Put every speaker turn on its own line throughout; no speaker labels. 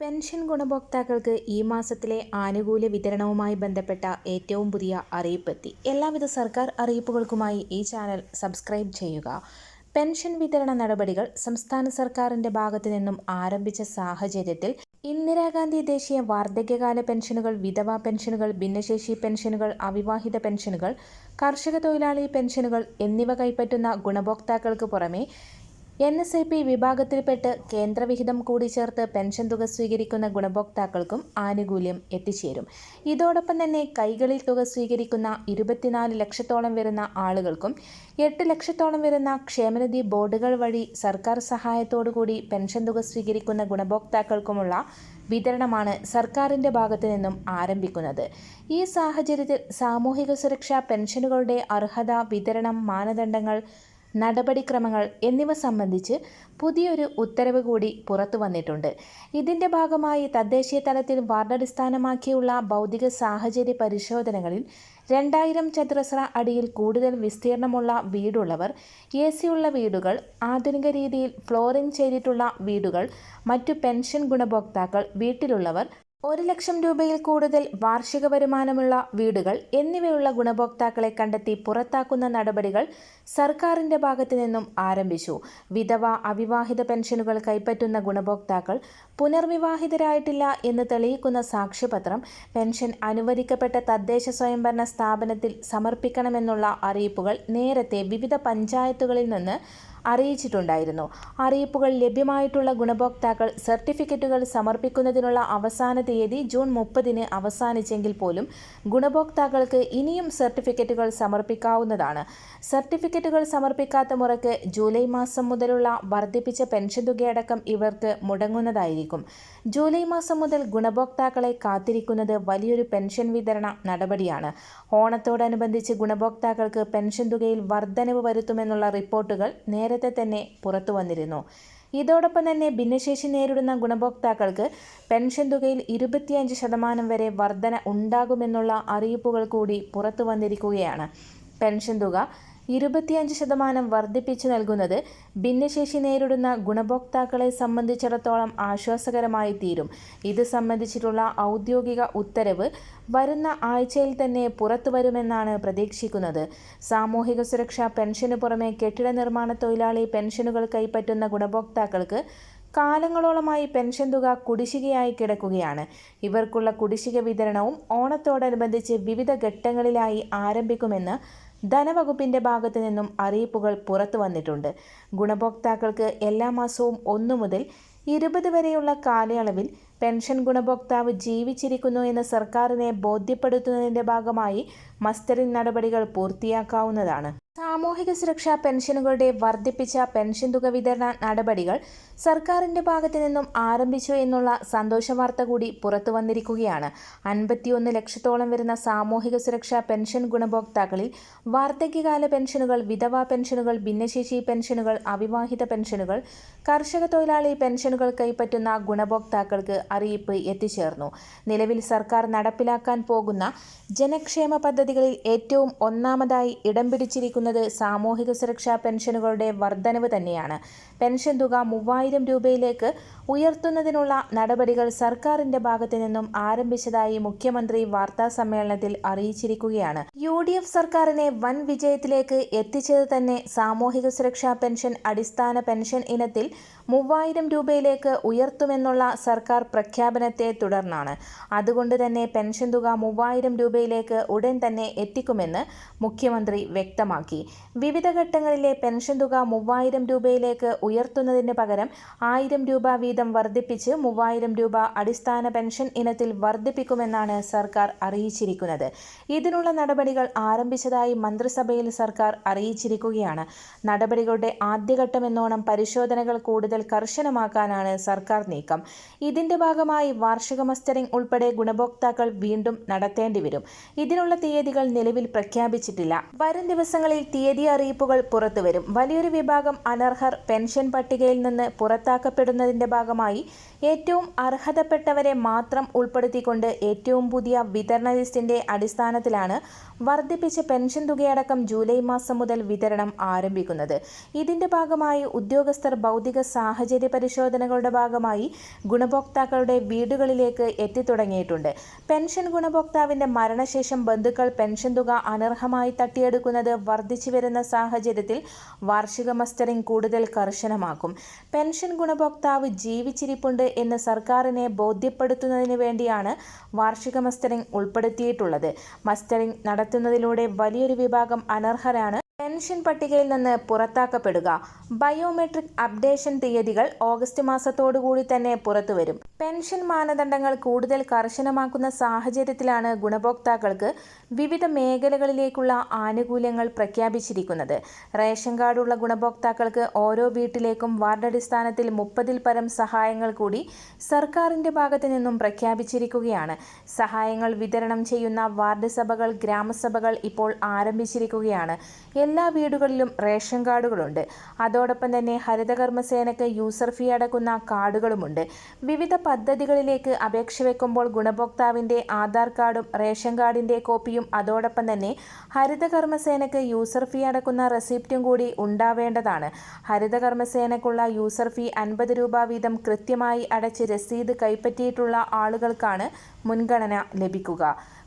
Pension ഗുണഭോക്താക്കൾക്ക് ഈ മാസത്തിലെ ആനുകൂല്യ വിതരണവുമായി ബന്ധപ്പെട്ട ഏറ്റവും പുതിയ അറിയിപ്പെത്തി. എല്ലാവിധ സർക്കാർ അറിയിപ്പുകൾക്കുമായി ഈ ചാനൽ സബ്സ്ക്രൈബ് ചെയ്യുക. പെൻഷൻ വിതരണ നടപടികൾ സംസ്ഥാന സർക്കാരിന്റെ ഭാഗത്തു നിന്നും ആരംഭിച്ച സാഹചര്യത്തിൽ ഇന്ദിരാഗാന്ധി ദേശീയ വാർദ്ധക്യകാല പെൻഷനുകൾ, വിധവാ പെൻഷനുകൾ, ഭിന്നശേഷി പെൻഷനുകൾ, അവിവാഹിത പെൻഷനുകൾ, കർഷക തൊഴിലാളി പെൻഷനുകൾ എന്നിവ കൈപ്പറ്റുന്ന ഗുണഭോക്താക്കൾക്ക് പുറമെ NSIP വിഭാഗത്തിൽപ്പെട്ട് കേന്ദ്രവിഹിതം കൂടി ചേർത്ത് പെൻഷൻ തുക സ്വീകരിക്കുന്ന ഗുണഭോക്താക്കൾക്കും ആനുകൂല്യം എത്തിച്ചേരും. ഇതോടൊപ്പം തന്നെ കൈകളിൽ തുക സ്വീകരിക്കുന്ന 24 ലക്ഷത്തോളം വരുന്ന ആളുകൾക്കും 8 ലക്ഷത്തോളം വരുന്ന ക്ഷേമനിധി ബോർഡുകൾ വഴി സർക്കാർ സഹായത്തോടുകൂടി പെൻഷൻ തുക സ്വീകരിക്കുന്ന ഗുണഭോക്താക്കൾക്കുമുള്ള വിതരണമാണ് സർക്കാരിന്റെ ഭാഗത്തു നിന്നും ആരംഭിക്കുന്നത്. ഈ സാഹചര്യത്തിൽ സാമൂഹിക സുരക്ഷാ പെൻഷനുകളുടെ അർഹത, വിതരണം, മാനദണ്ഡങ്ങൾ, നടപടിക്രമങ്ങൾ എന്നിവ സംബന്ധിച്ച് പുതിയൊരു ഉത്തരവ് കൂടി പുറത്തു വന്നിട്ടുണ്ട്. ഇതിന്റെ ഭാഗമായി തദ്ദേശീയ തലത്തിൽ വാർഡടിസ്ഥാനമാക്കിയുള്ള ഭൗതിക സാഹചര്യ പരിശോധനകളിൽ 2000 ചതുരശ്ര അടിയിൽ കൂടുതൽ വിസ്തീർണമുള്ള വീടുള്ളവർ, AC ഉള്ള വീടുകൾ, ആധുനിക രീതിയിൽ ഫ്ലോറിംഗ് ചെയ്തിട്ടുള്ള വീടുകൾ, മറ്റു പെൻഷൻ ഗുണഭോക്താക്കൾ, വീട്ടിലുള്ളവർ, 1 ലക്ഷം രൂപയിൽ കൂടുതൽ വാർഷിക വരുമാനമുള്ള വീടുകൾ എന്നിവയുള്ള ഗുണഭോക്താക്കളെ കണ്ടെത്തി പുറത്താക്കുന്ന നടപടികൾ സർക്കാരിന്റെ ഭാഗത്തു നിന്നും ആരംഭിച്ചു. വിധവ, അവിവാഹിത പെൻഷനുകൾ കൈപ്പറ്റുന്ന ഗുണഭോക്താക്കൾ പുനർവിവാഹിതരായിട്ടില്ല എന്ന് തെളിയിക്കുന്ന സാക്ഷ്യപത്രം പെൻഷൻ അനുവദിക്കപ്പെട്ട തദ്ദേശ സ്വയംഭരണ സ്ഥാപനത്തിൽ സമർപ്പിക്കണമെന്നുള്ള അറിയിപ്പുകൾ നേരത്തെ വിവിധ പഞ്ചായത്തുകളിൽ നിന്ന് അറിയിച്ചിട്ടുണ്ടായിരുന്നു. അറിയിപ്പുകൾ ലഭ്യമായിട്ടുള്ള ഗുണഭോക്താക്കൾ സർട്ടിഫിക്കറ്റുകൾ സമർപ്പിക്കുന്നതിനുള്ള അവസാന തീയതി ജൂൺ 30-ന് അവസാനിച്ചെങ്കിൽ പോലും ഗുണഭോക്താക്കൾക്ക് ഇനിയും സർട്ടിഫിക്കറ്റുകൾ സമർപ്പിക്കാവുന്നതാണ്. സർട്ടിഫിക്കറ്റുകൾ സമർപ്പിക്കാത്ത മുറയ്ക്ക് ജൂലൈ മാസം മുതലുള്ള വർദ്ധിപ്പിച്ച പെൻഷൻ തുകയടക്കം ഇവർക്ക് മുടങ്ങുന്നതായിരിക്കും. ജൂലൈ മാസം മുതൽ ഗുണഭോക്താക്കളെ കാത്തിരിക്കുന്നത് വലിയൊരു പെൻഷൻ വിതരണ നടപടിയാണ്. ഓണത്തോടനുബന്ധിച്ച് ഗുണഭോക്താക്കൾക്ക് പെൻഷൻ തുകയിൽ വർധനവ് വരുത്തുമെന്നുള്ള റിപ്പോർട്ടുകൾ നേരത്തെ തന്നെ പുറത്തു വന്നിരുന്നു. ഇതോടൊപ്പം തന്നെ ഭിന്നശേഷി നേരിടുന്ന ഗുണഭോക്താക്കൾക്ക് പെൻഷൻ തുകയിൽ 25% വരെ വർധന ഉണ്ടാകുമെന്നുള്ള അറിയിപ്പുകൾ കൂടി പുറത്തു വന്നിരിക്കുകയാണ്. പെൻഷൻ തുക 25% വർദ്ധിപ്പിച്ചു നൽകുന്നത് ഭിന്നശേഷി നേരിടുന്ന ഗുണഭോക്താക്കളെ സംബന്ധിച്ചിടത്തോളം ആശ്വാസകരമായി തീരും. ഇത് സംബന്ധിച്ചിട്ടുള്ള ഔദ്യോഗിക ഉത്തരവ് വരുന്ന ആഴ്ചയിൽ തന്നെ പുറത്തു വരുമെന്നാണ് പ്രതീക്ഷിക്കുന്നത്. സാമൂഹിക സുരക്ഷാ പെൻഷന് പുറമെ കെട്ടിട നിർമ്മാണ തൊഴിലാളി പെൻഷനുകൾ കൈപ്പറ്റുന്ന ഗുണഭോക്താക്കൾക്ക് കാലങ്ങളോളമായി പെൻഷൻ തുക കുടിശ്ശികയായി കിടക്കുകയാണ്. ഇവർക്കുള്ള കുടിശ്ശിക വിതരണവും ഓണത്തോടനുബന്ധിച്ച് വിവിധ ഘട്ടങ്ങളിലായി ആരംഭിക്കുമെന്ന് ധനവകുപ്പിന്റെ ഭാഗത്തു നിന്നും അറിയിപ്പുകൾ പുറത്തു വന്നിട്ടുണ്ട്. ഗുണഭോക്താക്കൾക്ക് എല്ലാ മാസവും 1 മുതൽ 20 വരെയുള്ള കാലയളവിൽ പെൻഷൻ ഗുണഭോക്താവ് ജീവിച്ചിരിക്കുന്നു എന്ന് സർക്കാരിനെ ബോധ്യപ്പെടുത്തുന്നതിന്റെ ഭാഗമായി മസ്റ്ററിംഗ് നടപടികൾ പൂർത്തിയാക്കാവുന്നതാണ്. സാമൂഹിക സുരക്ഷാ പെൻഷനുകളുടെ വർദ്ധിപ്പിച്ച പെൻഷൻ തുക വിതരണ നടപടികൾ സർക്കാരിന്റെ ഭാഗത്തു നിന്നും ആരംഭിച്ചു എന്നുള്ള സന്തോഷ വാർത്ത കൂടി പുറത്തു വന്നിരിക്കുകയാണ്. 51 ലക്ഷത്തോളം വരുന്ന സാമൂഹിക സുരക്ഷാ പെൻഷൻ ഗുണഭോക്താക്കളിൽ വാർദ്ധക്യകാല പെൻഷനുകൾ, വിധവാ പെൻഷനുകൾ, ഭിന്നശേഷി പെൻഷനുകൾ, അവിവാഹിത പെൻഷനുകൾ, കർഷക തൊഴിലാളി പെൻഷനുകൾ കൈപ്പറ്റുന്ന ഗുണഭോക്താക്കൾക്ക് അറിയിപ്പ് എത്തിച്ചേർന്നു. നിലവിൽ സർക്കാർ നടപ്പിലാക്കാൻ പോകുന്ന ജനക്ഷേമ പദ്ധതികളിൽ ഏറ്റവും ഒന്നാമതായി ഇടം പിടിച്ചിരിക്കുന്നത് സാമൂഹിക സുരക്ഷാ പെൻഷനുകളുടെ വർധനവ് തന്നെയാണ്. പെൻഷൻ തുക 3000 രൂപയിലേക്ക് ഉയർത്തുന്നതിനുള്ള നടപടികൾ സർക്കാരിന്റെ ഭാഗത്തു നിന്നും ആരംഭിച്ചതായി മുഖ്യമന്ത്രി വാർത്താ സമ്മേളനത്തിൽ അറിയിച്ചിരിക്കുകയാണ്. UDF സർക്കാരിനെ വൻ വിജയത്തിലേക്ക് എത്തിച്ചത് തന്നെ സാമൂഹിക സുരക്ഷാ പെൻഷൻ അടിസ്ഥാന പെൻഷൻ ഇനത്തിൽ 3000 രൂപയിലേക്ക് ഉയർത്തുമെന്നുള്ള സർക്കാർ പ്രഖ്യാപനത്തെ തുടർന്നാണ്. അതുകൊണ്ട് തന്നെ പെൻഷൻ തുക 3000 രൂപയിലേക്ക് ഉടൻ തന്നെ എത്തിക്കുമെന്ന് മുഖ്യമന്ത്രി വ്യക്തമാക്കി. വിവിധ ഘട്ടങ്ങളിലെ പെൻഷൻ തുക 3000 രൂപയിലേക്ക് ഉയർത്തുന്നതിന് പകരം 1000 രൂപ വീതം വർദ്ധിപ്പിച്ച് 3000 രൂപ അടിസ്ഥാന പെൻഷൻ ഇനത്തിൽ വർദ്ധിപ്പിക്കുമെന്നാണ് സർക്കാർ അറിയിച്ചിരിക്കുന്നത്. ഇതിനുള്ള നടപടികൾ ആരംഭിച്ചതായി മന്ത്രിസഭയിൽ സർക്കാർ അറിയിച്ചിരിക്കുകയാണ്. നടപടികളുടെ ആദ്യഘട്ടമെന്നോണം പരിശോധനകൾ കൂടുതൽ കർശനമാക്കാനാണ് സർക്കാർ നീക്കം. ഇതിന്റെ ഭാഗമായി വാർഷിക മസ്റ്ററിംഗ് ഉൾപ്പെടെ ഗുണഭോക്താക്കൾ വീണ്ടും നടത്തേണ്ടി വരും. ഇതിനുള്ള തീയതികൾ നിലവിൽ പ്രഖ്യാപിച്ചിട്ടില്ല. വരും ദിവസങ്ങളിൽ തീയതി അറിയിപ്പുകൾ പുറത്തുവരും. വലിയൊരു വിഭാഗം അനർഹർ പെൻഷൻ പട്ടികയിൽ നിന്ന് പുറത്താക്കപ്പെടുന്നതിന്റെ ഭാഗമായി ഏറ്റവും അർഹതപ്പെട്ടവരെ മാത്രം ഉൾപ്പെടുത്തിക്കൊണ്ട് ഏറ്റവും പുതിയ വിതരണ ലിസ്റ്റിന്റെ അടിസ്ഥാനത്തിലാണ് വർദ്ധിപ്പിച്ച പെൻഷൻ തുകയടക്കം ജൂലൈ മാസം മുതൽ വിതരണം ആരംഭിക്കുന്നത്. ഇതിന്റെ ഭാഗമായി ഉദ്യോഗസ്ഥർ ഭൗതിക സാഹചര്യ പരിശോധനകളുടെ ഭാഗമായി ഗുണഭോക്താക്കളുടെ വീടുകളിലേക്ക് എത്തിത്തുടങ്ങിയിട്ടുണ്ട്. പെൻഷൻ ഗുണഭോക്താവിന്റെ മരണശേഷം ബന്ധുക്കൾ പെൻഷൻ തുക അനർഹമായി തട്ടിയെടുക്കുന്നത് വർദ്ധിച്ചുവരുന്ന സാഹചര്യത്തിൽ വാർഷിക മസ്റ്ററിംഗ് കൂടുതൽ കർശനമാക്കും. പെൻഷൻ ഗുണഭോക്താവ് ജീവിച്ചിരിപ്പുണ്ട് എന്ന് സർക്കാരിനെ ബോധ്യപ്പെടുത്തുന്നതിന് വേണ്ടിയാണ് വാർഷിക മസ്റ്ററിംഗ് ഉൾപ്പെടുത്തിയിട്ടുള്ളത്. മസ്റ്ററിംഗ് നടത്തുന്നതിലൂടെ വലിയൊരു വിഭാഗം അനർഹരാണ് പെൻഷൻ പട്ടികയിൽ നിന്ന് പുറത്താക്കപ്പെടുക. ബയോമെട്രിക് അപ്ഡേഷൻ തീയതികൾ ഓഗസ്റ്റ് മാസത്തോടുകൂടി തന്നെ പുറത്തുവരും. പെൻഷൻ മാനദണ്ഡങ്ങൾ കൂടുതൽ കർശനമാക്കുന്ന സാഹചര്യത്തിലാണ് ഗുണഭോക്താക്കൾക്ക് വിവിധ മേഖലകളിലേക്കുള്ള ആനുകൂല്യങ്ങൾ പ്രഖ്യാപിച്ചിരിക്കുന്നത്. റേഷൻ കാർഡുള്ള ഗുണഭോക്താക്കൾക്ക് ഓരോ വീട്ടിലേക്കും വാർഡടിസ്ഥാനത്തിൽ 30-ൽ പരം സഹായങ്ങൾ കൂടി സർക്കാരിന്റെ ഭാഗത്തു നിന്നും പ്രഖ്യാപിച്ചിരിക്കുകയാണ്. സഹായങ്ങൾ വിതരണം ചെയ്യുന്ന വാർഡ് സഭകൾ, ഗ്രാമസഭകൾ ഇപ്പോൾ ആരംഭിച്ചിരിക്കുകയാണ്. എല്ലാ വീടുകളിലും റേഷൻ കാർഡുകളുണ്ട്. അതോടൊപ്പം തന്നെ ഹരിതകർമ്മസേനയ്ക്ക് യൂസർ ഫീ അടക്കുന്ന കാർഡുകളുമുണ്ട്. വിവിധ പദ്ധതികളിലേക്ക് അപേക്ഷ വെക്കുമ്പോൾ ഗുണഭോക്താവിന്റെ ആധാർ കാർഡും റേഷൻ കാർഡിന്റെ കോപ്പിയും അതോടൊപ്പം തന്നെ ഹരിതകർമ്മസേനയ്ക്ക് യൂസർ ഫീ അടക്കുന്ന റെസിപ്റ്റും കൂടി ഉണ്ടാവേണ്ടതാണ്. ഹരിതകർമ്മസേനയ്ക്കുള്ള യൂസർ ഫീ 50 രൂപ വീതം കൃത്യമായി അടച്ച് രസീത് കൈപ്പറ്റിയിട്ടുള്ള ആളുകൾക്കാണ് മുൻഗണന ലഭിക്കുക.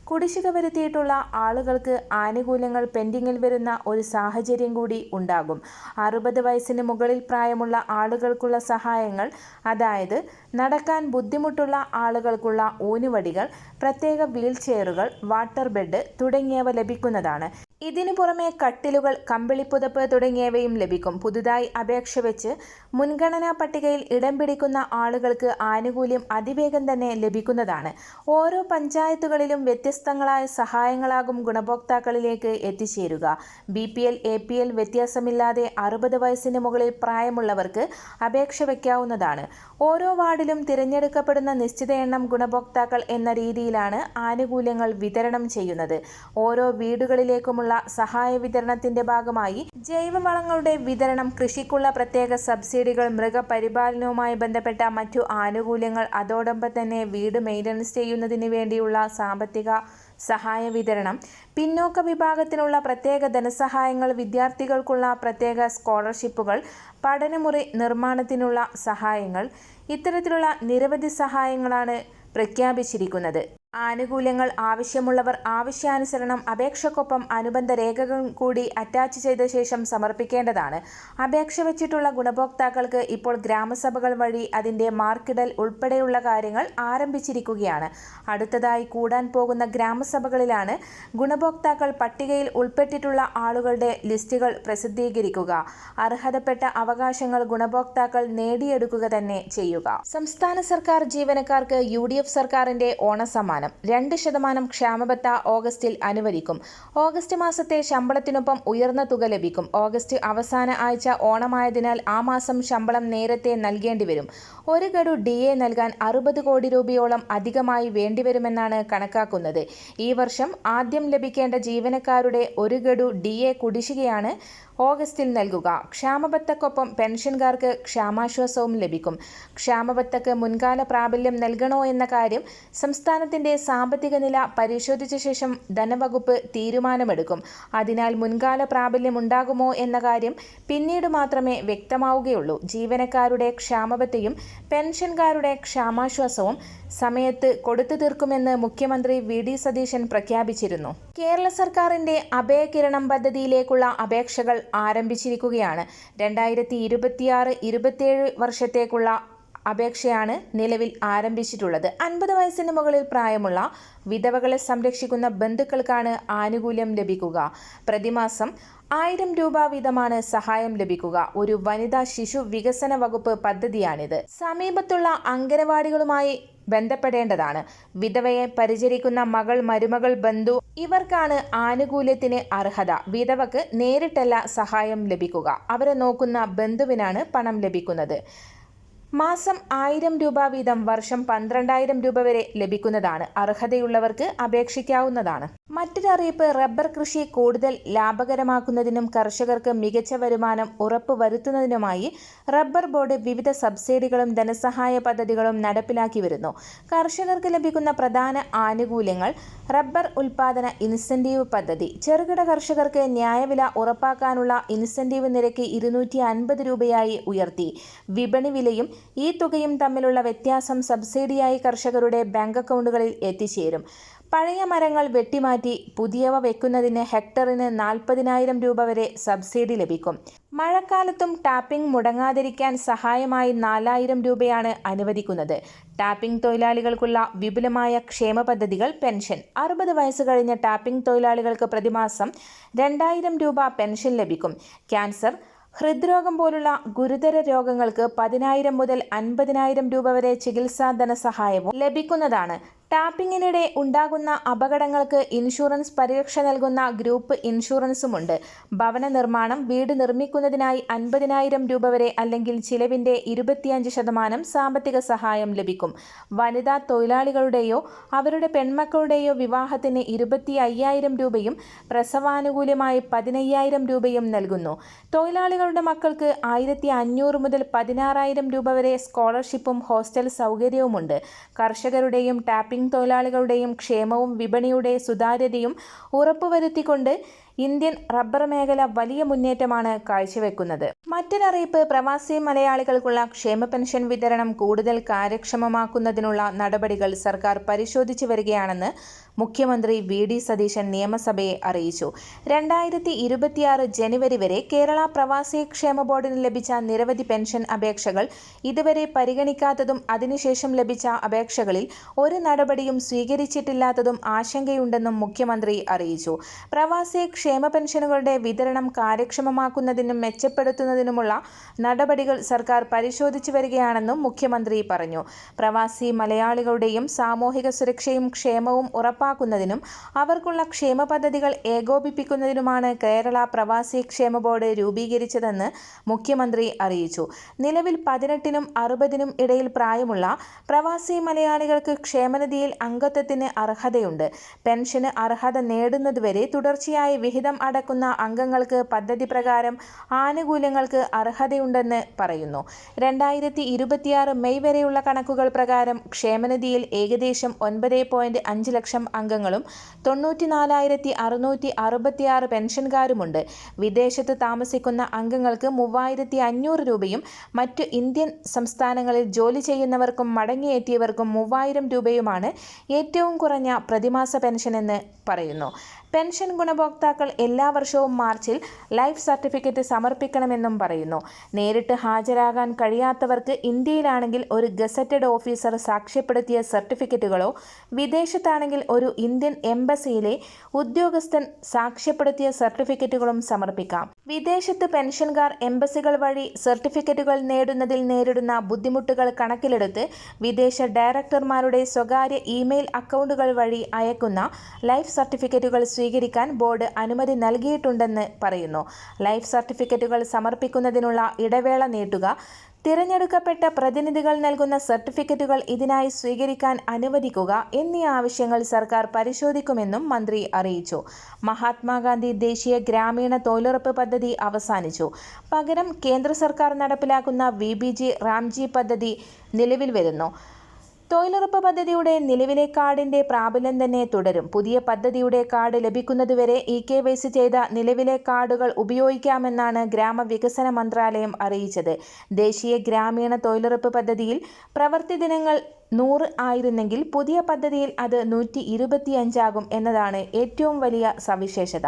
കുടിശ്ശിക വരുത്തിയിട്ടുള്ള ആളുകൾക്ക് ആനുകൂല്യങ്ങൾ പെൻഡിങ്ങിൽ വരുന്ന ഒരു സാഹചര്യം കൂടി ഉണ്ടാകും. 60 വയസ്സിന് മുകളിൽ പ്രായമുള്ള ആളുകൾക്കുള്ള സഹായങ്ങൾ, അതായത് നടക്കാൻ ബുദ്ധിമുട്ടുള്ള ആളുകൾക്കുള്ള ഊന്നുവടികൾ, പ്രത്യേക വീൽ ചെയറുകൾ, വാട്ടർ ബെഡ് തുടങ്ങിയവ ലഭിക്കുന്നതാണ്. ഇതിനു പുറമെ കട്ടിലുകൾ, കമ്പിളിപ്പുതപ്പ് തുടങ്ങിയവയും ലഭിക്കും. പുതുതായി അപേക്ഷ വെച്ച് മുൻഗണനാ പട്ടികയിൽ ഇടം പിടിക്കുന്ന ആളുകൾക്ക് ആനുകൂല്യം അതിവേഗം തന്നെ ലഭിക്കുന്നതാണ്. ഓരോ പഞ്ചായത്തുകളിലും വ്യത്യസ്തങ്ങളായ സഹായങ്ങളാകും ഗുണഭോക്താക്കളിലേക്ക് എത്തിച്ചേരുക. BPL, APL വ്യത്യാസമില്ലാതെ 60 വയസ്സിന് മുകളിൽ പ്രായമുള്ളവർക്ക് അപേക്ഷ വയ്ക്കാവുന്നതാണ്. ഓരോ വാർഡിലും തിരഞ്ഞെടുക്കപ്പെടുന്ന നിശ്ചിത എണ്ണം ഗുണഭോക്താക്കൾ എന്ന രീതിയിലാണ് ആനുകൂല്യങ്ങൾ വിതരണം ചെയ്യുന്നത്. ഓരോ വീടുകളിലേക്കുമുള്ള സഹായ വിതരണത്തിന്റെ ഭാഗമായി ജൈവവളങ്ങളുടെ വിതരണം, കൃഷിക്കുള്ള പ്രത്യേക സബ്സിഡികൾ, മൃഗപരിപാലനവുമായി ബന്ധപ്പെട്ട മറ്റു ആനുകൂല്യങ്ങൾ, അതോടൊപ്പം തന്നെ വീട് മെയിൻ്റനൻസ് ചെയ്യുന്നതിന് വേണ്ടിയുള്ള സാമ്പത്തിക സഹായ വിതരണം, പിന്നോക്ക വിഭാഗത്തിനുള്ള പ്രത്യേക ധനസഹായങ്ങൾ, വിദ്യാർത്ഥികൾക്കുള്ള പ്രത്യേക സ്കോളർഷിപ്പുകൾ, പഠനമുറി നിർമ്മാണത്തിനുള്ള സഹായങ്ങൾ, ഇത്തരത്തിലുള്ള നിരവധി സഹായങ്ങളാണ് പ്രഖ്യാപിച്ചിരിക്കുന്നത്. ആനുകൂല്യങ്ങൾ ആവശ്യമുള്ളവർ ആവശ്യാനുസരണം അപേക്ഷയ്ക്കൊപ്പം അനുബന്ധ രേഖകൾ കൂടി അറ്റാച്ച് ചെയ്ത ശേഷം സമർപ്പിക്കേണ്ടതാണ്. അപേക്ഷ വെച്ചിട്ടുള്ള ഗുണഭോക്താക്കൾക്ക് ഇപ്പോൾ ഗ്രാമസഭകൾ വഴി അതിൻ്റെ മാർക്കിടൽ ഉൾപ്പെടെയുള്ള കാര്യങ്ങൾ ആരംഭിച്ചിരിക്കുകയാണ്. അടുത്തതായി കൂടാൻ പോകുന്ന ഗ്രാമസഭകളിലാണ് ഗുണഭോക്താക്കൾ പട്ടികയിൽ ഉൾപ്പെട്ടിട്ടുള്ള ആളുകളുടെ ലിസ്റ്റുകൾ പ്രസിദ്ധീകരിക്കുക. അർഹതപ്പെട്ട അവകാശങ്ങൾ ഗുണഭോക്താക്കൾ നേടിയെടുക്കുക തന്നെ ചെയ്യുക. സംസ്ഥാന സർക്കാർ ജീവനക്കാർക്ക് UDF സർക്കാരിന്റെ ഓണസമ്മാനം 2% ക്ഷാമബത്ത ഓഗസ്റ്റിൽ അനുവദിക്കും. ഓഗസ്റ്റ് മാസത്തെ ശമ്പളത്തിനൊപ്പം ഉയർന്ന തുക ലഭിക്കും. ഓഗസ്റ്റ് അവസാന ആഴ്ച ഓണമായതിനാൽ ആ മാസം ശമ്പളം നേരത്തെ നൽകേണ്ടി വരും. ഒരു ഗഡു DA നൽകാൻ 60 കോടി രൂപയോളം അധികമായി വേണ്ടിവരുമെന്നാണ് കണക്കാക്കുന്നത്. ഈ വർഷം ആദ്യം ലഭിക്കേണ്ട ജീവനക്കാരുടെ ഒരു ഗഡു DA കുടിശ്ശികയാണ് ഓഗസ്റ്റിൽ നൽകുക. ക്ഷാമബത്തക്കൊപ്പം പെൻഷൻകാർക്ക് ക്ഷാമാശ്വാസവും ലഭിക്കും. ക്ഷാമബത്തക്ക് മുൻകാല പ്രാബല്യം നൽകണോ എന്ന കാര്യം സംസ്ഥാനത്തിന്റെ സാമ്പത്തിക നില പരിശോധിച്ച ശേഷം ധനവകുപ്പ് തീരുമാനമെടുക്കും. അതിനാൽ മുൻകാല പ്രാബല്യം ഉണ്ടാകുമോ എന്ന കാര്യം പിന്നീട് മാത്രമേ വ്യക്തമാവുകയുള്ളൂ. ജീവനക്കാരുടെ ക്ഷാമബത്തയും പെൻഷൻകാരുടെ ക്ഷാമാശ്വാസവും സമയത്ത് കൊടുത്തു തീർക്കുമെന്ന് മുഖ്യമന്ത്രി VD സതീശൻ പ്രഖ്യാപിച്ചിരുന്നു. കേരള സർക്കാരിന്റെ അഭയകിരണം പദ്ധതിയിലേക്കുള്ള അപേക്ഷകൾ ആരംഭിച്ചിരിക്കുകയാണ്. 2026-27 വർഷത്തേക്കുള്ള അപേക്ഷയാണ് നിലവിൽ ആരംഭിച്ചിട്ടുള്ളത്. 50 വയസ്സിന് മുകളിൽ പ്രായമുള്ള വിധവകളെ സംരക്ഷിക്കുന്ന ബന്ധുക്കൾക്കാണ് ആനുകൂല്യം ലഭിക്കുക. പ്രതിമാസം 1000 രൂപ വീതമാണ് സഹായം ലഭിക്കുക. ഒരു വനിതാ ശിശു വികസന വകുപ്പ് പദ്ധതിയാണിത്. സമീപത്തുള്ള അംഗനവാടികളുമായി ബന്ധപ്പെടേണ്ടതാണ്. വിധവയെ പരിചരിക്കുന്ന മകൾ, മരുമകൾ, ബന്ധു ഇവർക്കാണ് ആനുകൂല്യത്തിന് അർഹത. വിധവക്ക് നേരിട്ടല്ല സഹായം ലഭിക്കുക. അവരെ നോക്കുന്ന ബന്ധുവിനാണ് പണം ലഭിക്കുന്നത്. മാസം 1000 രൂപ വീതം വർഷം 12,000 രൂപ വരെ ലഭിക്കുന്നതാണ്. അർഹതയുള്ളവർക്ക് അപേക്ഷിക്കാവുന്നതാണ്. മറ്റൊരറിയിപ്പ്, റബ്ബർ കൃഷി കൂടുതൽ ലാഭകരമാക്കുന്നതിനും കർഷകർക്ക് മികച്ച വരുമാനം ഉറപ്പുവരുത്തുന്നതിനുമായി റബ്ബർ ബോർഡ് വിവിധ സബ്സിഡികളും ധനസഹായ പദ്ധതികളും നടപ്പിലാക്കി വരുന്നു. കർഷകർക്ക് ലഭിക്കുന്ന പ്രധാന ആനുകൂല്യങ്ങൾ: റബ്ബർ ഉൽപാദന ഇൻസെന്റീവ് പദ്ധതി. ചെറുകിട കർഷകർക്ക് ന്യായവില ഉറപ്പാക്കാനുള്ള ഇൻസെന്റീവ് നിരക്ക് 250 രൂപയായി ഉയർത്തി. വിപണി വിലയും ഈ തുകയും തമ്മിലുള്ള വ്യത്യാസം സബ്സിഡിയായി കർഷകരുടെ ബാങ്ക് അക്കൗണ്ടുകളിൽ എത്തിച്ചേരും. പഴയ മരങ്ങൾ വെട്ടിമാറ്റി പുതിയവ വെക്കുന്നതിന് ഹെക്ടറിന് 40,000 രൂപ വരെ സബ്സിഡി ലഭിക്കും. മഴക്കാലത്തും ടാപ്പിംഗ് മുടങ്ങാതിരിക്കാൻ സഹായമായി 4,000 രൂപയാണ് അനുവദിക്കുന്നത്. ടാപ്പിംഗ് തൊഴിലാളികൾക്കുള്ള വിപുലമായ ക്ഷേമ പദ്ധതികൾ: പെൻഷൻ. 60 വയസ്സ് കഴിഞ്ഞ ടാപ്പിംഗ് തൊഴിലാളികൾക്ക് പ്രതിമാസം 2,000 രൂപ പെൻഷൻ ലഭിക്കും. ക്യാൻസർ, ഹൃദ്രോഗം പോലുള്ള ഗുരുതര രോഗങ്ങൾക്ക് 10,000 മുതൽ 50,000 രൂപ വരെ ചികിത്സാ ധനസഹായവും ലഭിക്കുന്നതാണ്. ടാപ്പിംഗിനിടെ ഉണ്ടാകുന്ന അപകടങ്ങൾക്ക് ഇൻഷുറൻസ് പരിരക്ഷ നൽകുന്ന ഗ്രൂപ്പ് ഇൻഷുറൻസുമുണ്ട്. ഭവന നിർമ്മാണം, വീട് നിർമ്മിക്കുന്നതിനായി 50,000 രൂപ വരെ അല്ലെങ്കിൽ ചിലവിൻ്റെ 25% സാമ്പത്തിക സഹായം ലഭിക്കും. വനിതാ തൊഴിലാളികളുടെയോ അവരുടെ പെൺമക്കളുടെയോ വിവാഹത്തിന് 25,000 രൂപയും പ്രസവാനുകൂല്യമായി 15,000 രൂപയും നൽകുന്നു. തൊഴിലാളികളുടെ മക്കൾക്ക് 1,500 മുതൽ 16,000 രൂപ വരെ സ്കോളർഷിപ്പും ഹോസ്റ്റൽ സൗകര്യവുമുണ്ട്. കർഷകരുടെയും ടാപ്പിംഗ് തൊഴിലാളികളുടെയും ക്ഷേമവും വിപണിയുടെ സുതാര്യതയും ഉറപ്പുവരുത്തിക്കൊണ്ട് ഇന്ത്യൻ റബ്ബർ മേഖല വലിയ മുന്നേറ്റമാണ് കാഴ്ചവെക്കുന്നത്. മറ്റൊരറിയിപ്പ്, പ്രവാസി മലയാളികൾക്കുള്ള ക്ഷേമ പെൻഷൻ വിതരണം കൂടുതൽ കാര്യക്ഷമമാക്കുന്നതിനുള്ള നടപടികൾ സർക്കാർ പരിശോധിച്ചു വരികയാണെന്ന് മുഖ്യമന്ത്രി വി.ഡി. സതീശൻ നിയമസഭയെ അറിയിച്ചു. 2026 ജനുവരി വരെ കേരള പ്രവാസി ക്ഷേമ ബോർഡിന് ലഭിച്ച നിരവധി പെൻഷൻ അപേക്ഷകൾ ഇതുവരെ പരിഗണിക്കാത്തതും അതിനുശേഷം ലഭിച്ച അപേക്ഷകളിൽ ഒരു നടപടിയും സ്വീകരിച്ചിട്ടില്ലാത്തതും ആശങ്കയുണ്ടെന്നും മുഖ്യമന്ത്രി അറിയിച്ചു. പ്രവാസി ക്ഷേമ പെൻഷനുകളുടെ വിതരണം കാര്യക്ഷമമാക്കുന്നതിനും മെച്ചപ്പെടുത്തുന്നതിനുമുള്ള നടപടികൾ സർക്കാർ പരിശോധിച്ചു വരികയാണെന്നും മുഖ്യമന്ത്രി പറഞ്ഞു. പ്രവാസി മലയാളികളുടെയും സാമൂഹിക സുരക്ഷയും ക്ഷേമവും ഉറപ്പാക്കുന്നതിനും അവർക്കുള്ള ക്ഷേമ പദ്ധതികൾ ഏകോപിപ്പിക്കുന്നതിനുമാണ് കേരള പ്രവാസി ക്ഷേമ ബോർഡ് രൂപീകരിച്ചതെന്ന് മുഖ്യമന്ത്രി അറിയിച്ചു. നിലവിൽ 18നും 60നും ഇടയിൽ പ്രായമുള്ള പ്രവാസി മലയാളികൾക്ക് ക്ഷേമനിധിയിൽ അംഗത്വത്തിന് അർഹതയുണ്ട്. പെൻഷന് അർഹത നേടുന്നതുവരെ തുടർച്ചയായി വിഹിതം അടക്കുന്ന അംഗങ്ങൾക്ക് പദ്ധതി പ്രകാരം ആനുകൂല്യങ്ങൾക്ക് അർഹതയുണ്ടെന്ന് പറയുന്നു. 2026 മെയ് വരെയുള്ള കണക്കുകൾ പ്രകാരം ക്ഷേമനിധിയിൽ ഏകദേശം 9.5 ലക്ഷം അംഗങ്ങളും 94,666 പെൻഷൻകാരുമുണ്ട്. വിദേശത്ത് താമസിക്കുന്ന അംഗങ്ങൾക്ക് 3,500 രൂപയും മറ്റു ഇന്ത്യൻ സംസ്ഥാനങ്ങളിൽ ജോലി ചെയ്യുന്നവർക്കും മടങ്ങിയെത്തിയവർക്കും 3,000 രൂപയുമാണ് ഏറ്റവും കുറഞ്ഞ പ്രതിമാസ പെൻഷനെന്ന് പറയുന്നു. പെൻഷൻ ഗുണഭോക്താക്കൾ എല്ലാ വർഷവും മാർച്ചിൽ ലൈഫ് സർട്ടിഫിക്കറ്റ് സമർപ്പിക്കണമെന്നും പറയുന്നു. നേരിട്ട് ഹാജരാകാൻ കഴിയാത്തവർക്ക് ഇന്ത്യയിലാണെങ്കിൽ ഒരു ഗസറ്റഡ് ഓഫീസർ സാക്ഷ്യപ്പെടുത്തിയ സർട്ടിഫിക്കറ്റുകളോ വിദേശത്താണെങ്കിൽ ഒരു ഇന്ത്യൻ എംബസിയിലെ ഉദ്യോഗസ്ഥൻ സാക്ഷ്യപ്പെടുത്തിയ സർട്ടിഫിക്കറ്റുകളും സമർപ്പിക്കാം. വിദേശത്ത് പെൻഷൻകാർ എംബസികൾ വഴി സർട്ടിഫിക്കറ്റുകൾ നേടുന്നതിൽ നേരിടുന്ന ബുദ്ധിമുട്ടുകൾ കണക്കിലെടുത്ത് വിദേശ ഡയറക്ടർമാരുടെ സ്വകാര്യ ഇമെയിൽ അക്കൗണ്ടുകൾ വഴി അയക്കുന്ന ലൈഫ് സർട്ടിഫിക്കറ്റുകൾ സ്വീകരിക്കാൻ ബോർഡ് അനുമതി നൽകിയിട്ടുണ്ടെന്ന് പറയുന്നു. ലൈഫ് സർട്ടിഫിക്കറ്റുകൾ സമർപ്പിക്കുന്നതിനുള്ള ഇടവേള നീട്ടുക, തിരഞ്ഞെടുക്കപ്പെട്ട പ്രതിനിധികൾ നൽകുന്ന സർട്ടിഫിക്കറ്റുകൾ ഇതിനായി സ്വീകരിക്കാൻ അനുവദിക്കുക എന്നീ ആവശ്യങ്ങൾ സർക്കാർ പരിശോധിക്കുമെന്നും മന്ത്രി അറിയിച്ചു. മഹാത്മാഗാന്ധി ദേശീയ ഗ്രാമീണ തൊഴിലുറപ്പ് പദ്ധതി അവസാനിച്ചു. പകരം കേന്ദ്ര സർക്കാർ നടപ്പിലാക്കുന്ന വിബിജി റാംജി പദ്ധതി നിലവിൽ വരുന്നു. തൊഴിലുറപ്പ് പദ്ധതിയുടെ നിലവിലെ കാർഡിന്റെ പ്രാബല്യം തന്നെ തുടരും. പുതിയ പദ്ധതിയുടെ കാർഡ് ലഭിക്കുന്നതുവരെ KYC ചെയ്ത നിലവിലെ കാർഡുകൾ ഉപയോഗിക്കാമെന്നാണ് ഗ്രാമവികസന മന്ത്രാലയം അറിയിച്ചത്. ദേശീയ ഗ്രാമീണ തൊഴിലുറപ്പ് പദ്ധതിയിൽ പ്രവൃത്തി ദിനങ്ങൾ 100 ആയിരുന്നെങ്കിൽ പുതിയ പദ്ധതിയിൽ അത് 125 ആകും എന്നതാണ് ഏറ്റവും വലിയ സവിശേഷത.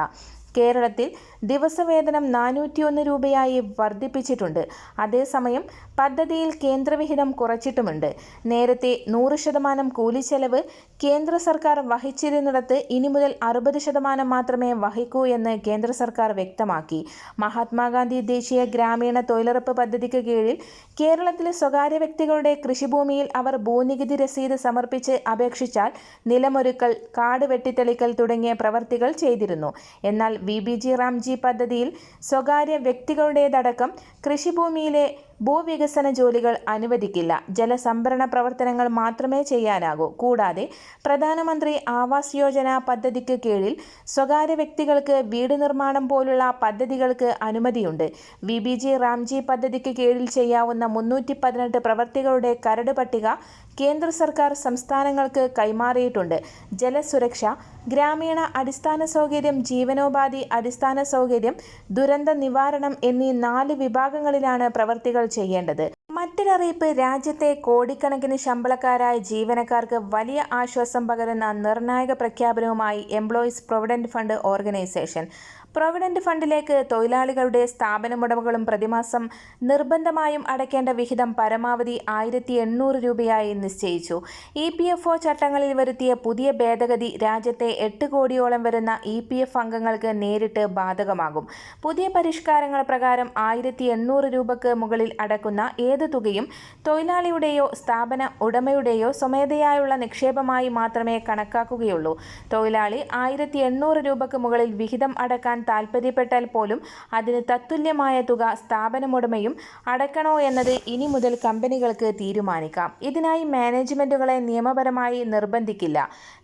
കേരളത്തിൽ ദിവസവേതനം 401 രൂപയായി വർദ്ധിപ്പിച്ചിട്ടുണ്ട്. അതേസമയം പദ്ധതിയിൽ കേന്ദ്രവിഹിതം കുറച്ചിട്ടുമുണ്ട്. നേരത്തെ 100% കൂലിച്ചെലവ് കേന്ദ്ര സർക്കാർ വഹിച്ചിരുന്നിടത്ത് ഇനി മുതൽ 60% മാത്രമേ വഹിക്കൂ എന്ന് കേന്ദ്ര സർക്കാർ വ്യക്തമാക്കി. മഹാത്മാഗാന്ധി ദേശീയ ഗ്രാമീണ തൊഴിലുറപ്പ് പദ്ധതിക്ക് കീഴിൽ കേരളത്തിലെ സ്വകാര്യ വ്യക്തികളുടെ കൃഷിഭൂമിയിൽ അവർ ഭൂനികുതി രസീത് സമർപ്പിച്ച് അപേക്ഷിച്ചാൽ നിലമൊരുക്കൽ, കാട് വെട്ടിത്തെളിക്കൽ തുടങ്ങിയ പ്രവൃത്തികൾ ചെയ്തിരുന്നു. എന്നാൽ വിബിജി റാംജി പദ്ധതിയിൽ സ്വകാര്യ വ്യക്തികളുടേതടക്കം കൃഷിഭൂമിയിലെ ഭൂവികസന ജോലികൾ അനുവദിക്കില്ല. ജലസംഭരണ പ്രവർത്തനങ്ങൾ മാത്രമേ ചെയ്യാനാകൂ. കൂടാതെ പ്രധാനമന്ത്രി ആവാസ് യോജന പദ്ധതിക്ക് കീഴിൽ സ്വകാര്യ വ്യക്തികൾക്ക് വീട് നിർമ്മാണം പോലുള്ള പദ്ധതികൾക്ക് അനുമതിയുണ്ട്. VBG റാംജി പദ്ധതിക്ക് കീഴിൽ ചെയ്യാവുന്ന 318 പ്രവൃത്തികളുടെ കരട് പട്ടിക കേന്ദ്ര സർക്കാർ സംസ്ഥാനങ്ങൾക്ക് കൈമാറിയിട്ടുണ്ട്. ജലസുരക്ഷ, ഗ്രാമീണ അടിസ്ഥാന സൗകര്യം, ജീവനോപാധി അടിസ്ഥാന സൗകര്യം, ദുരന്ത നിവാരണം എന്നീ 4 വിഭാഗങ്ങളിലാണ് പ്രവൃത്തികൾ ചെയ്യേണ്ടത്. മറ്റൊരറിയിപ്പ്, രാജ്യത്തെ കോടിക്കണക്കിന് ശമ്പളക്കാരായ ജീവനക്കാർക്ക് വലിയ ആശ്വാസം പകരുന്ന നിർണായക പ്രഖ്യാപനവുമായി employees provident fund organisation. Provident ഫണ്ടിലേക്ക് തൊഴിലാളികളുടെ സ്ഥാപനമുടമകളും പ്രതിമാസം നിർബന്ധമായും അടയ്ക്കേണ്ട വിഹിതം പരമാവധി 1800 രൂപയായി നിശ്ചയിച്ചു. EPFO ചട്ടങ്ങളിൽ വരുത്തിയ പുതിയ ഭേദഗതി രാജ്യത്തെ 8 കോടിയോളം വരുന്ന EPF അംഗങ്ങൾക്ക് നേരിട്ട് ബാധകമാകും. പുതിയ പരിഷ്കാരങ്ങൾ പ്രകാരം 1800 രൂപയ്ക്ക് മുകളിൽ അടയ്ക്കുന്ന ഏത് തുകയും തൊഴിലാളിയുടെയോ സ്ഥാപന ഉടമയുടെയോ സ്വമേധയായുള്ള നിക്ഷേപമായി മാത്രമേ കണക്കാക്കുകയുള്ളൂ. തൊഴിലാളി 1800 രൂപയ്ക്ക് മുകളിൽ വിഹിതം അടക്കാൻ താൽപ്പര്യപ്പെട്ടാൽ പോലും അതിന് തത്തുല്യമായ തുക സ്ഥാപനമുടമയും അടയ്ക്കണോ എന്നത് ഇനി മുതൽ കമ്പനികൾക്ക് തീരുമാനിക്കാം. ഇതിനായി മാനേജ്മെന്റുകളെ നിയമപരമായി നിർബന്ധിക്കില്ല.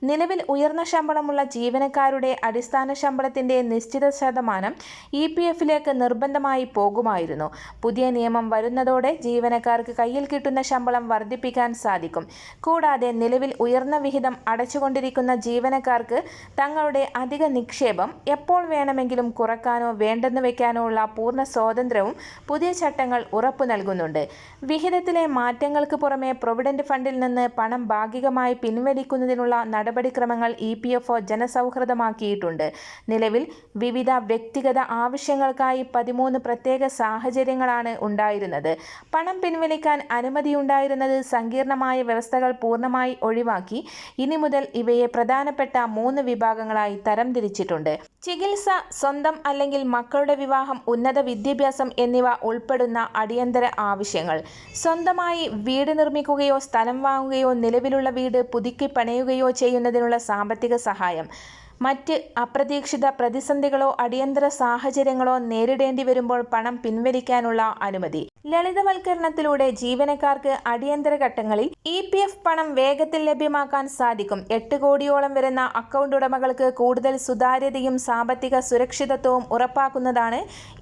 നിലവിൽ ഉയർന്ന ശമ്പളമുള്ള ജീവനക്കാരുടെ അടിസ്ഥാന ശമ്പളത്തിന്റെ നിശ്ചിത ശതമാനം EPFലേക്ക് നിർബന്ധമായി പോകുമായിരുന്നു. പുതിയ നിയമം വരുന്നതോടെ ജീവനക്കാർക്ക് കയ്യിൽ കിട്ടുന്ന ശമ്പളം വർദ്ധിപ്പിക്കാൻ സാധിക്കും. കൂടാതെ നിലവിൽ ഉയർന്ന വിഹിതം അടച്ചുകൊണ്ടിരിക്കുന്ന ജീവനക്കാർക്ക് തങ്ങളുടെ അധിക നിക്ഷേപം എപ്പോൾ വേണമെങ്കിലും കുറയ്ക്കാനോ വേണ്ടെന്ന് വയ്ക്കാനോ ഉള്ള പൂർണ്ണ സ്വാതന്ത്ര്യവും പുതിയ ചട്ടങ്ങൾ ഉറപ്പു നൽകുന്നുണ്ട്. വിഹിതത്തിലെ മാറ്റങ്ങൾക്ക് പുറമെ പ്രൊവിഡന്റ് ഫണ്ടിൽ നിന്ന് പണം ഭാഗികമായി പിൻവലിക്കുന്നതിനുള്ള നടപടിക്രമങ്ങൾ EPFO ജനസൗഹൃദമാക്കിയിട്ടുണ്ട്. നിലവിൽ വിവിധ വ്യക്തിഗത ആവശ്യങ്ങൾക്കായി 13 പ്രത്യേക സാഹചര്യങ്ങളാണ് ഉണ്ടായിരുന്നത്. പണം പിൻവലിക്കാൻ അനുമതിയുണ്ടായിരുന്നത് സങ്കീർണമായ വ്യവസ്ഥകൾ പൂർണ്ണമായി ഒഴിവാക്കി ഇനി മുതൽ ഇവയെ പ്രധാനപ്പെട്ട 3 വിഭാഗങ്ങളായി തരംതിരിച്ചിട്ടുണ്ട്. ചികിത്സ, സ്വന്തം അല്ലെങ്കിൽ മക്കളുടെ വിവാഹം, ഉന്നത വിദ്യാഭ്യാസം എന്നിവ ഉൾപ്പെടുന്ന അടിയന്തര ആവശ്യങ്ങൾ. സ്വന്തമായി വീട് നിർമ്മിക്കുകയോ സ്ഥലം വാങ്ങുകയോ നിലവിലുള്ള വീട് പുതുക്കി പണിയുകയോ ചെയ്യുന്നതിനുള്ള സാമ്പത്തിക സഹായം. മറ്റ് അപ്രതീക്ഷിത പ്രതിസന്ധികളോ അടിയന്തര സാഹചര്യങ്ങളോ നേരിടേണ്ടി വരുമ്പോൾ പണം പിൻവലിക്കാനുള്ള അനുമതി. ലളിതവൽക്കരണത്തിലൂടെ ജീവനക്കാർക്ക് അടിയന്തര ഘട്ടങ്ങളിൽ EPF പണം വേഗത്തിൽ ലഭ്യമാക്കാൻ സാധിക്കും. 8 കോടിയോളം വരുന്ന അക്കൗണ്ട് ഉടമകൾക്ക് കൂടുതൽ സുതാര്യതയും സാമ്പത്തിക സുരക്ഷിതത്വവും ഉറപ്പാക്കുന്നതാണ്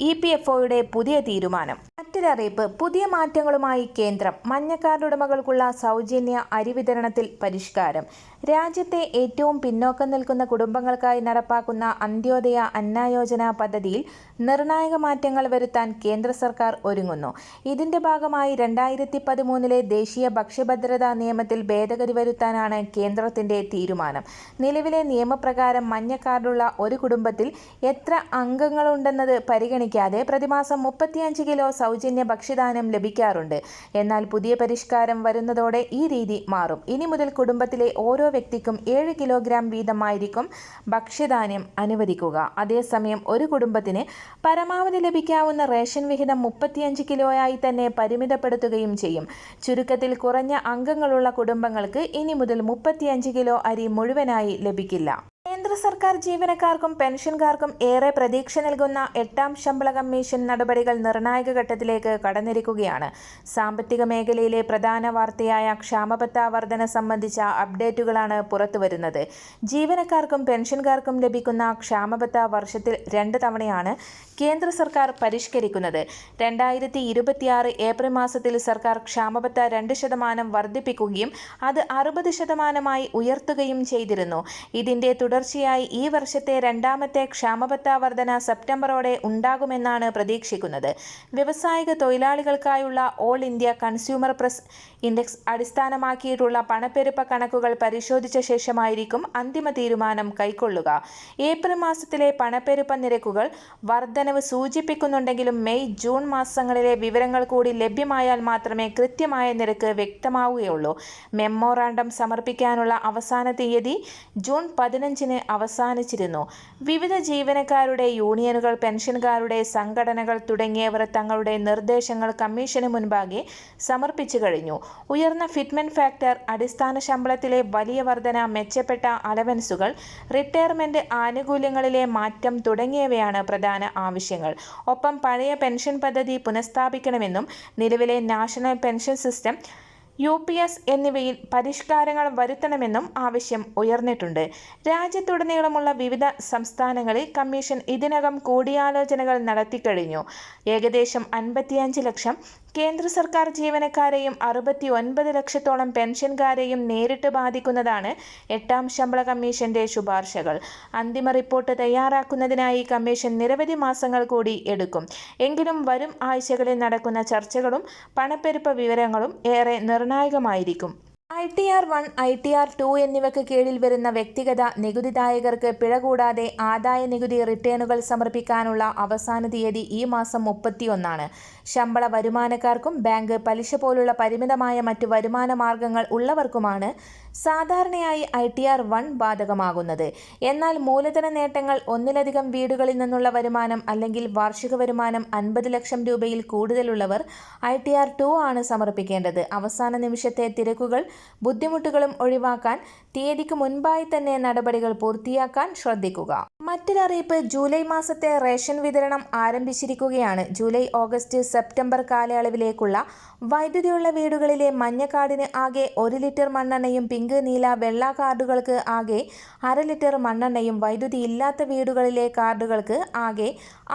EPFOയുടെ പുതിയ തീരുമാനം. മറ്റൊരറിയിപ്പ്, പുതിയ മാറ്റങ്ങളുമായി കേന്ദ്രം. മഞ്ഞക്കാർഡ് ഉടമകൾക്കുള്ള സൗജന്യ അരി വിതരണത്തിൽ പരിഷ്കാരം. രാജ്യത്തെ ഏറ്റവും പിന്നോക്കം നിൽക്കുന്ന കുടുംബങ്ങൾക്കായി നടപ്പാക്കുന്ന അന്ത്യോദയ അന്ന യോജന പദ്ധതിയിൽ നിർണായക മാറ്റങ്ങൾ വരുത്താൻ കേന്ദ്ര സർക്കാർ ഒരുങ്ങുന്നു. ഇതിന്റെ ഭാഗമായി 2013 ദേശീയ ഭക്ഷ്യഭദ്രതാ നിയമത്തിൽ ഭേദഗതി വരുത്താനാണ് കേന്ദ്രത്തിന്റെ തീരുമാനം. നിലവിലെ നിയമപ്രകാരം മഞ്ഞ കാർഡുള്ള ഒരു കുടുംബത്തിൽ എത്ര അംഗങ്ങളുണ്ടെന്നത് പരിഗണിക്കാതെ പ്രതിമാസം 35 കിലോ സൗജന്യ ഭക്ഷ്യധാന്യം ലഭിക്കാറുണ്ട്. എന്നാൽ പുതിയ പരിഷ്കാരം വരുന്നതോടെ ഈ രീതി മാറും. ഇനി മുതൽ കുടുംബത്തിലെ ഓരോ വ്യക്തിക്കും 7 കിലോഗ്രാം വീതമായിരിക്കും ഭക്ഷ്യധാന്യം അനുവദിക്കുക. അതേസമയം ഒരു കുടുംബത്തിന് പരമാവധി ലഭിക്കാവുന്ന റേഷൻ വിഹിതം 35 കിലോയായി തന്നെ പരിമിതപ്പെടുത്തുകയും ചെയ്യും. ചുരുക്കത്തിൽ കുറഞ്ഞ അംഗങ്ങളുള്ള കുടുംബങ്ങൾക്ക് ഇനി മുതൽ 35 കിലോ അരി മുഴുവനായി ലഭിക്കില്ല. കേന്ദ്ര സർക്കാർ ജീവനക്കാർക്കും പെൻഷൻകാർക്കും ഏറെ പ്രതീക്ഷ നൽകുന്ന 8ാം ശമ്പള കമ്മീഷൻ നടപടികൾ നിർണായക ഘട്ടത്തിലേക്ക് കടന്നിരിക്കുകയാണ്. സാമ്പത്തിക മേഖലയിലെ പ്രധാന വാർത്തയായ ക്ഷാമബത്ത വർധന സംബന്ധിച്ച അപ്ഡേറ്റുകളാണ് പുറത്തുവരുന്നത്. ജീവനക്കാർക്കും പെൻഷൻകാർക്കും ലഭിക്കുന്ന ക്ഷാമബത്ത വർഷത്തിൽ 2 തവണയാണ് കേന്ദ്ര സർക്കാർ പരിഷ്കരിക്കുന്നത്. 2026 ഏപ്രിൽ മാസത്തിൽ സർക്കാർ ക്ഷാമബത്ത 2% വർദ്ധിപ്പിക്കുകയും അത് 60% ഉയർത്തുകയും ചെയ്തിരുന്നു. ഇതിന്റെ തുടർച്ചയായി ഈ വർഷത്തെ 2ാമത്തെ ക്ഷാമബത്ത വർധന സെപ്റ്റംബറോടെ ഉണ്ടാകുമെന്നാണ് പ്രതീക്ഷിക്കുന്നത്. വ്യവസായിക തൊഴിലാളികൾക്കായുള്ള all India consumer price index അടിസ്ഥാനമാക്കിയിട്ടുള്ള പണപ്പെരുപ്പ കണക്കുകൾ പരിശോധിച്ച ശേഷമായിരിക്കും അന്തിമ തീരുമാനം കൈക്കൊള്ളുക. ഏപ്രിൽ മാസത്തിലെ പണപ്പെരുപ്പ നിരക്കുകൾ വർധനവ് സൂചിപ്പിക്കുന്നുണ്ടെങ്കിലും മെയ്, ജൂൺ മാസങ്ങളിലെ വിവരങ്ങൾ കൂടി ലഭ്യമായാൽ മാത്രമേ കൃത്യമായ നിരക്ക് വ്യക്തമാവുകയുള്ളൂ. മെമ്മോറാണ്ടം സമർപ്പിക്കാനുള്ള അവസാന തീയതി ജൂൺ 15 അവസാനിച്ചിരുന്നു. വിവിധ ജീവനക്കാരുടെ യൂണിയനുകൾ, പെൻഷൻകാരുടെ സംഘടനകൾ തുടങ്ങിയവർ തങ്ങളുടെ നിർദ്ദേശങ്ങൾ കമ്മീഷന് മുൻപാകെ സമർപ്പിച്ചു കഴിഞ്ഞു. ഉയർന്ന ഫിറ്റ്മെന്റ് ഫാക്ടർ, അടിസ്ഥാന ശമ്പളത്തിലെ വലിയ വർധന, മെച്ചപ്പെട്ട അലവൻസുകൾ, റിട്ടയർമെന്റ് ആനുകൂല്യങ്ങളിലെ മാറ്റം തുടങ്ങിയവയാണ് പ്രധാന ആവശ്യങ്ങൾ. ഒപ്പം പഴയ പെൻഷൻ പദ്ധതി പുനഃസ്ഥാപിക്കണമെന്നും നിലവിലെ നാഷണൽ പെൻഷൻ സിസ്റ്റം UPS എന്നിവയിൽ പരിഷ്കാരങ്ങൾ വരുത്തണമെന്നും ആവശ്യം ഉയർന്നിട്ടുണ്ട്. രാജ്യത്തുടനീളമുള്ള വിവിധ സംസ്ഥാനങ്ങളിൽ കമ്മീഷൻ ഇതിനകം കൂടിയാലോചനകൾ നടത്തിക്കഴിഞ്ഞു. ഏകദേശം 55 ലക്ഷം കേന്ദ്ര സർക്കാർ ജീവനക്കാരെയും 69 ലക്ഷത്തോളം പെൻഷൻകാരെയും നേരിട്ട് ബാധിക്കുന്നതാണ് 8ാം ശമ്പള കമ്മീഷന്റെ ശുപാർശകൾ. അന്തിമ റിപ്പോർട്ട് തയ്യാറാക്കുന്നതിനായി കമ്മീഷൻ നിരവധി മാസങ്ങൾ കൂടി എടുക്കും. എങ്കിലും വരും ആഴ്ചകളിൽ നടക്കുന്ന ചർച്ചകളും പണപ്പെരുപ്പ വിവരങ്ങളും ഏറെ നിർണായകമായിരിക്കും. ITR-1, ITR-2 എന്നിവയ്ക്ക് കീഴിൽ വരുന്ന വ്യക്തിഗത നികുതിദായകർക്ക് പിഴ കൂടാതെ ആദായ നികുതി റിട്ടേണുകൾ സമർപ്പിക്കാനുള്ള അവസാന തീയതി ഈ മാസം 31 ശമ്പള വരുമാനക്കാർക്കും ബാങ്ക് പലിശ പോലുള്ള പരിമിതമായ മറ്റു വരുമാന മാർഗങ്ങൾ ഉള്ളവർക്കുമാണ് സാധാരണയായി ITR-1 ബാധകമാകുന്നത്. എന്നാൽ മൂലധന നേട്ടങ്ങൾ, ഒന്നിലധികം വീടുകളിൽ നിന്നുള്ള വരുമാനം അല്ലെങ്കിൽ വാർഷിക വരുമാനം 50 ലക്ഷം രൂപയിൽ കൂടുതലുള്ളവർ ITR-2 ആണ് സമർപ്പിക്കേണ്ടത്. അവസാന നിമിഷത്തെ തിരക്കുകൾ, ബുദ്ധിമുട്ടുകളും ഒഴിവാക്കാൻ തീയതിക്ക് മുൻപായി തന്നെ നടപടികൾ പൂർത്തിയാക്കാൻ ശ്രദ്ധിക്കുക. മറ്റൊരറിയിപ്പ്, ജൂലൈ മാസത്തെ റേഷൻ വിതരണം ആരംഭിച്ചിരിക്കുകയാണ്. ജൂലൈ, ഓഗസ്റ്റ്, സെപ്റ്റംബർ കാലയളവിലേക്കുള്ള വൈദ്യുതിയുള്ള വീടുകളിലെ മഞ്ഞ കാർഡിന് ആകെ 1 ലിറ്റർ മണ്ണെണ്ണയും പിങ്ക്, നീല, വെള്ള കാർഡുകൾക്ക് ആകെ 1/2 ലിറ്റർ മണ്ണെണ്ണയും വൈദ്യുതി ഇല്ലാത്ത വീടുകളിലെ കാർഡുകൾക്ക് ആകെ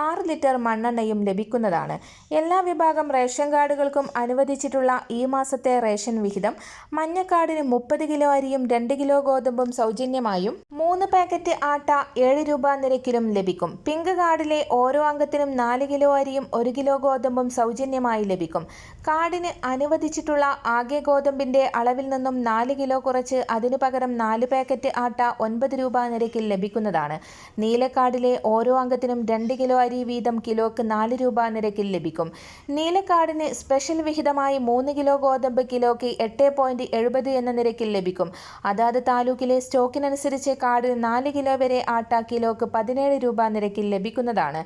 6 ലിറ്റർ മണ്ണെണ്ണയും ലഭിക്കുന്നതാണ്. എല്ലാ വിഭാഗം റേഷൻ കാർഡുകൾക്കും അനുവദിച്ചിട്ടുള്ള ഈ മാസത്തെ റേഷൻ വിഹിതം: മഞ്ഞ കാർഡിന് 30 കിലോ അരിയും 2 കിലോ ഗോതമ്പും സൗജന്യമായും 3 പാക്കറ്റ് ആട്ട 7 രൂപ നിരക്കിലും ലഭിക്കും. പിങ്ക് കാർഡിലെ ഓരോ അംഗത്തിനും 4 കിലോ അരിയും 1 കിലോ ഗോതമ്പും സൗജന്യമായി ലഭിക്കും. കാർഡിന് അനുവദിച്ചിട്ടുള്ള ആകെ ഗോതമ്പിന്റെ അളവിൽ നിന്നും 4 കിലോ കുറച്ച് അതിനു പകരം 4 പാക്കറ്റ് ആട്ട 9 രൂപ നിരക്കിൽ ലഭിക്കുന്നതാണ്. നീല കാർഡിലെ ഓരോ അംഗത്തിനും 2 കിലോ അരി വീതം കിലോക്ക് 4 രൂപ നിരക്കിൽ ലഭിക്കും. നീല കാർഡിന് സ്പെഷ്യൽ വിഹിതമായി 3 കിലോ ഗോതമ്പ് കിലോക്ക് 8.70 എന്ന നിരക്കിൽ ലഭിക്കും. അതാത് താലൂക്കിലെ സ്റ്റോക്കിനനുസരിച്ച് കാർഡിന് 4 കിലോ വരെ ആട്ട കിലോക്ക് 17 രൂപ നിരക്കിൽ ലഭിക്കുന്നതാണ്.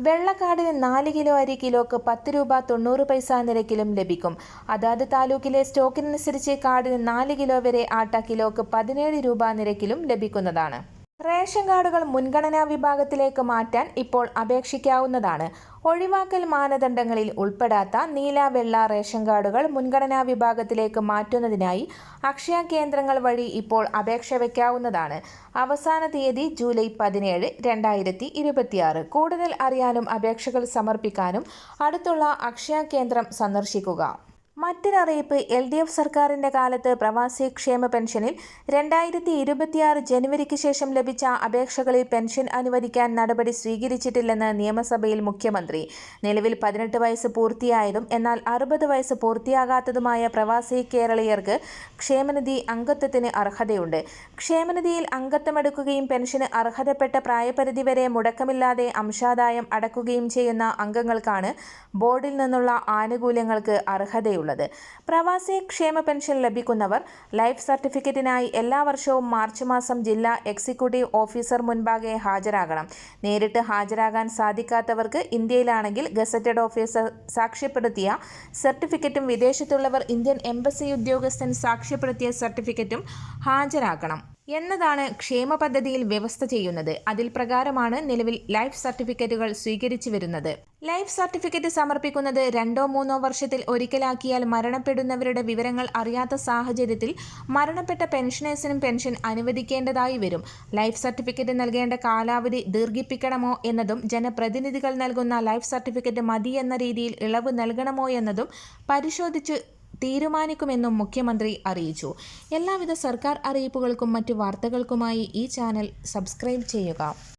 വെള്ള കാർഡിന് 4 കിലോ അരി കിലോക്ക് 10 രൂപ 90 പൈസ നിരക്കിലും ലഭിക്കും. അതാത് താലൂക്കിലെ സ്റ്റോക്കിനനുസരിച്ച് കാർഡിന് 4 കിലോ വരെ ആട്ട കിലോക്ക് 17 രൂപ നിരക്കിലും ലഭിക്കുന്നതാണ്. റേഷൻ കാർഡുകൾ മുൻഗണനാ വിഭാഗത്തിലേക്ക് മാറ്റാൻ ഇപ്പോൾ അപേക്ഷിക്കാവുന്നതാണ്. ഒഴിവാക്കൽ മാനദണ്ഡങ്ങളിൽ ഉൾപ്പെടാത്ത നീല, വെള്ള റേഷൻ കാർഡുകൾ മുൻഗണനാ വിഭാഗത്തിലേക്ക് മാറ്റുന്നതിനായി അക്ഷയ കേന്ദ്രങ്ങൾ വഴി ഇപ്പോൾ അപേക്ഷ വയ്ക്കാവുന്നതാണ്. അവസാന തീയതി ജൂലൈ 17, 2026. കൂടുതൽ അറിയാനും അപേക്ഷകൾ സമർപ്പിക്കാനും അടുത്തുള്ള അക്ഷയ കേന്ദ്രം സന്ദർശിക്കുക. മറ്റൊരറിയിപ്പ്, LDF സർക്കാരിൻ്റെ കാലത്ത് പ്രവാസി ക്ഷേമ പെൻഷനിൽ 2026 ജനുവരിക്ക് ശേഷം ലഭിച്ച അപേക്ഷകളിൽ പെൻഷൻ അനുവദിക്കാൻ നടപടി സ്വീകരിച്ചിട്ടില്ലെന്ന് നിയമസഭയിൽ മുഖ്യമന്ത്രി. നിലവിൽ 18 വയസ്സ് പൂർത്തിയായതും എന്നാൽ 60 വയസ്സ് പൂർത്തിയാകാത്തതുമായ പ്രവാസി കേരളീയർക്ക് ക്ഷേമനിധി അംഗത്വത്തിന് അർഹതയുണ്ട്. ക്ഷേമനിധിയിൽ അംഗത്വമെടുക്കുകയും പെൻഷന് അർഹതപ്പെട്ട പ്രായപരിധി വരെ മുടക്കമില്ലാതെ അംശാദായം അടക്കുകയും ചെയ്യുന്ന അംഗങ്ങൾക്കാണ് ബോർഡിൽ നിന്നുള്ള ആനുകൂല്യങ്ങൾക്ക് അർഹതയുള്ളത്. പ്രവാസി ക്ഷേമ പെൻഷൻ ലഭിക്കുന്നവർ ലൈഫ് സർട്ടിഫിക്കറ്റിനായി എല്ലാ വർഷവും മാർച്ച് മാസം ജില്ലാ എക്സിക്യൂട്ടീവ് ഓഫീസർ മുൻപാകെ ഹാജരാകണം. നേരിട്ട് ഹാജരാകാൻ സാധിക്കാത്തവർക്ക് ഇന്ത്യയിലാണെങ്കിൽ ഗസറ്റഡ് ഓഫീസർ സാക്ഷ്യപ്പെടുത്തിയ സർട്ടിഫിക്കറ്റും, വിദേശത്തുള്ളവർ ഇന്ത്യൻ എംബസി ഉദ്യോഗസ്ഥൻ സാക്ഷ്യപ്പെടുത്തിയ സർട്ടിഫിക്കറ്റും ഹാജരാക്കണം എന്നതാണ് ക്ഷേമ പദ്ധതിയിൽ വ്യവസ്ഥ ചെയ്യുന്നത്. അതിൽ പ്രകാരമാണ് നിലവിൽ ലൈഫ് സർട്ടിഫിക്കറ്റുകൾ സ്വീകരിച്ചു വരുന്നത്. ലൈഫ് സർട്ടിഫിക്കറ്റ് സമർപ്പിക്കുന്നത് 2-3 വർഷത്തിൽ ഒരിക്കലാക്കിയാൽ മരണപ്പെടുന്നവരുടെ വിവരങ്ങൾ അറിയാത്ത സാഹചര്യത്തിൽ മരണപ്പെട്ട പെൻഷനേഴ്സിനും പെൻഷൻ അനുവദിക്കേണ്ടതായി വരും. ലൈഫ് സർട്ടിഫിക്കറ്റ് നൽകേണ്ട കാലാവധി ദീർഘിപ്പിക്കണമോ എന്നതും ജനപ്രതിനിധികൾ നൽകുന്ന ലൈഫ് സർട്ടിഫിക്കറ്റ് മതി എന്ന രീതിയിൽ ഇളവ് നൽകണമോ എന്നതും പരിശോധിച്ച് തീരുമാനിക്കുമെന്നും മുഖ്യമന്ത്രി അറിയിച്ചു. എല്ലാവിധ സർക്കാർ അറിയിപ്പുകൾക്കും മറ്റു വാർത്തകൾക്കുമായി ഈ ചാനൽ സബ്സ്ക്രൈബ് ചെയ്യുക.